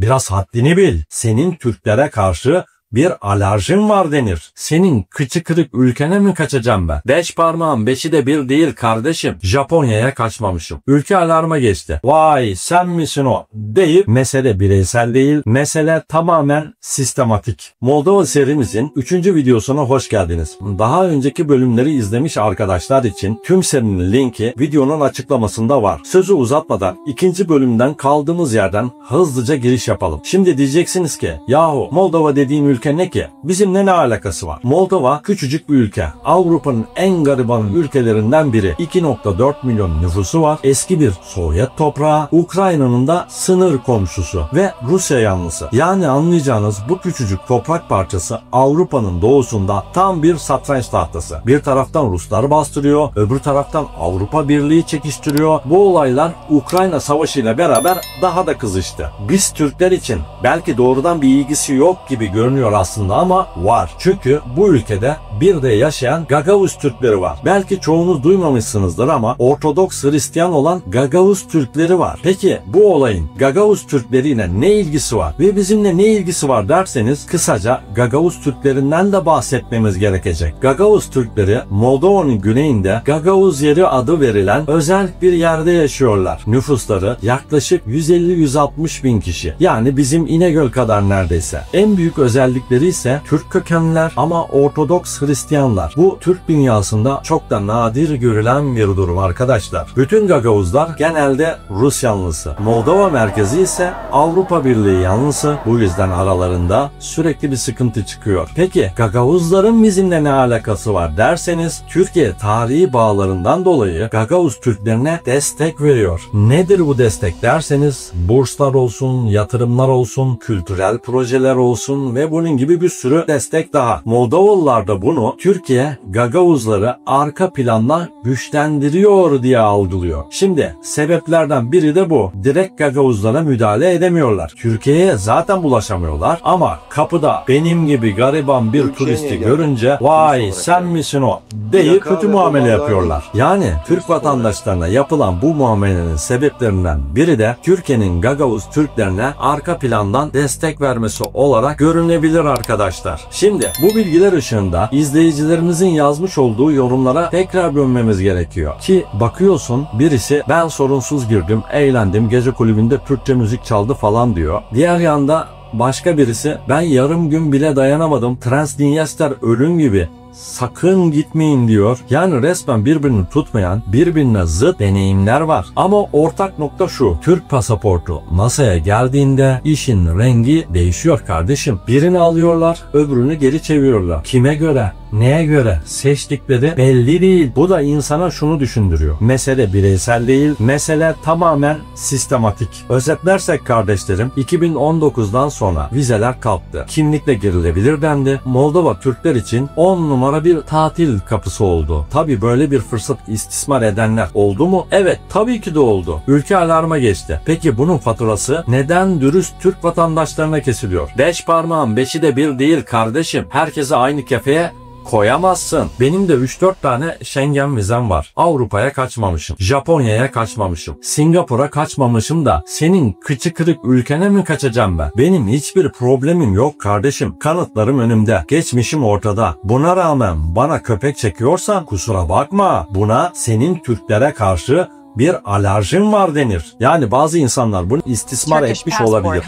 Biraz haddini bil. Senin Türklere karşı bir alerjin var denir. Senin kıçı kırık ülkene mi kaçacağım ben? 5 parmağın 5'i de bir değil kardeşim. Japonya'ya kaçmamışım. Ülke alarma geçti. Vay sen misin o? Deyip mesele bireysel değil, mesele tamamen sistematik. Moldova serimizin 3. videosuna hoş geldiniz. Daha önceki bölümleri izlemiş arkadaşlar için tüm serinin linki videonun açıklamasında var. Sözü uzatmadan 2. bölümden kaldığımız yerden hızlıca giriş yapalım. Şimdi diyeceksiniz ki yahu Moldova dediğim ülke ne ki? Bizimle ne alakası var? Moldova küçücük bir ülke. Avrupa'nın en gariban ülkelerinden biri. 2.4 milyon nüfusu var. Eski bir Sovyet toprağı. Ukrayna'nın da sınır komşusu ve Rusya yanlısı. Yani anlayacağınız bu küçücük toprak parçası Avrupa'nın doğusunda tam bir satranç tahtası. Bir taraftan Ruslar bastırıyor, öbür taraftan Avrupa Birliği çekiştiriyor. Bu olaylar Ukrayna Savaşı ile beraber daha da kızıştı. Biz Türkler için belki doğrudan bir ilgisi yok gibi görünüyor aslında ama var. Çünkü bu ülkede bir de yaşayan Gagavuz Türkleri var. Belki çoğunuz duymamışsınızdır ama Ortodoks Hristiyan olan Gagavuz Türkleri var. Peki bu olayın Gagavuz Türkleriyle ne ilgisi var ve bizimle ne ilgisi var derseniz kısaca Gagavuz Türklerinden de bahsetmemiz gerekecek. Gagavuz Türkleri Moldova'nın güneyinde Gagavuz yeri adı verilen özel bir yerde yaşıyorlar. Nüfusları yaklaşık 150-160 bin kişi. Yani bizim İnegöl kadar neredeyse. En büyük özellikleri ise Türk kökenliler ama Ortodoks Hristiyanlar. Bu Türk dünyasında çok da nadir görülen bir durum arkadaşlar. Bütün Gagavuzlar genelde Rus yanlısı. Moldova merkezi ise Avrupa Birliği yanlısı. Bu yüzden aralarında sürekli bir sıkıntı çıkıyor. Peki Gagavuzların bizimle ne alakası var derseniz Türkiye tarihi bağlarından dolayı Gagavuz Türklerine destek veriyor. Nedir bu destek derseniz burslar olsun, yatırımlar olsun, kültürel projeler olsun ve bunun gibi bir sürü destek daha. Moldovalılar da bunu Türkiye Gagavuzları arka planda güçlendiriyor diye algılıyor. Şimdi sebeplerden biri de bu. Direkt Gagavuzlara müdahale edemiyorlar. Türkiye'ye zaten bulaşamıyorlar ama kapıda benim gibi gariban bir turisti görünce vay sen misin o deyip kötü muamele yapıyorlar. Yani Türk vatandaşlarına yapılan bu muamelenin sebeplerinden biri de Türkiye'nin Gagavuz Türklerine arka plandan destek vermesi olarak görünebilir arkadaşlar. Şimdi bu bilgiler ışığında izleyicilerimizin yazmış olduğu yorumlara tekrar dönmemiz gerekiyor. Ki bakıyorsun birisi ben sorunsuz girdim, eğlendim, gece kulübünde Türkçe müzik çaldı falan diyor. Diğer yanda başka birisi ben yarım gün bile dayanamadım, Transdinyester ölüm gibi. Sakın gitmeyin diyor. Yani resmen birbirini tutmayan, birbirine zıt deneyimler var. Ama ortak nokta şu. Türk pasaportu masaya geldiğinde işin rengi değişiyor kardeşim. Birini alıyorlar, öbürünü geri çeviriyorlar. Kime göre? Neye göre seçtikleri belli değil. Bu da insana şunu düşündürüyor. Mesele bireysel değil, mesele tamamen sistematik. Özetlersek kardeşlerim, 2019'dan sonra vizeler kalktı. Kimlikle girilebilir dendi. Moldova Türkler için 10 numara bir tatil kapısı oldu. Tabii böyle bir fırsat istismar edenler oldu mu? Evet, tabii ki de oldu. Ülke alarma geçti. Peki bunun faturası neden dürüst Türk vatandaşlarına kesiliyor? 5 parmağın 5'i de bir değil kardeşim. Herkese aynı kefeye koyamazsın. Benim de 3-4 tane Schengen vizem var. Avrupa'ya kaçmamışım. Japonya'ya kaçmamışım. Singapur'a kaçmamışım da senin kıçı kırık ülkene mi kaçacağım ben? Benim hiçbir problemim yok kardeşim. Kanıtlarım önümde. Geçmişim ortada. Buna rağmen bana köpek çekiyorsan kusura bakma. Buna senin Türklere karşı bir alerjin var denir. Yani bazı insanlar bunu istismar etmiş olabilir.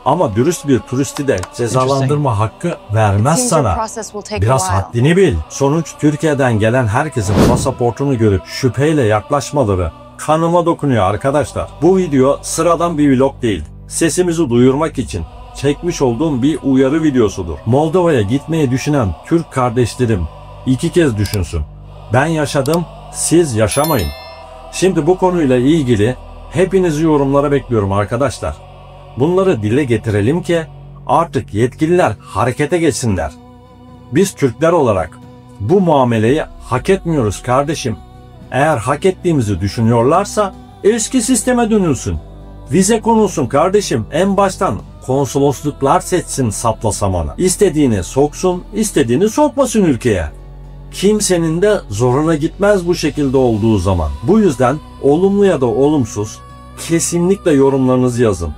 Ama dürüst bir turisti de cezalandırma hakkı vermez sana. Biraz haddini bil. Sonuç Türkiye'den gelen herkesin pasaportunu görüp şüpheyle yaklaşmaları kanıma dokunuyor arkadaşlar. Bu video sıradan bir vlog değil. Sesimizi duyurmak için çekmiş olduğum bir uyarı videosudur. Moldova'ya gitmeyi düşünen Türk kardeşlerim 2 kez düşünsün. Ben yaşadım, siz yaşamayın. Şimdi bu konuyla ilgili hepinizi yorumlara bekliyorum arkadaşlar. Bunları dile getirelim ki artık yetkililer harekete geçsinler. Biz Türkler olarak bu muameleyi hak etmiyoruz kardeşim. Eğer hak ettiğimizi düşünüyorlarsa eski sisteme dönülsün. Vize konulsun kardeşim. En baştan konsolosluklar seçsin sapla samanı. İstediğini soksun, istediğini sokmasın ülkeye. Kimsenin de zoruna gitmez bu şekilde olduğu zaman. Bu yüzden olumlu ya da olumsuz kesinlikle yorumlarınızı yazın.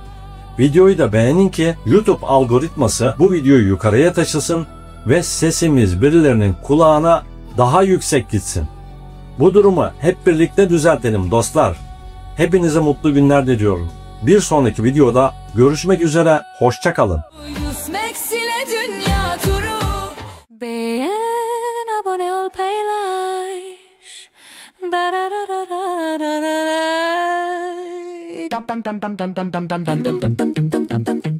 Videoyu da beğenin ki YouTube algoritması bu videoyu yukarıya taşısın ve sesimiz birilerinin kulağına daha yüksek gitsin. Bu durumu hep birlikte düzeltelim dostlar. Hepinize mutlu günler diliyorum. Bir sonraki videoda görüşmek üzere, hoşça kalın. Dünya turu. Beğen, abone ol, paylaş. Da da da da da da da da. Dum dum dum dum dum dum dum dum dum dum dum dum dum dum.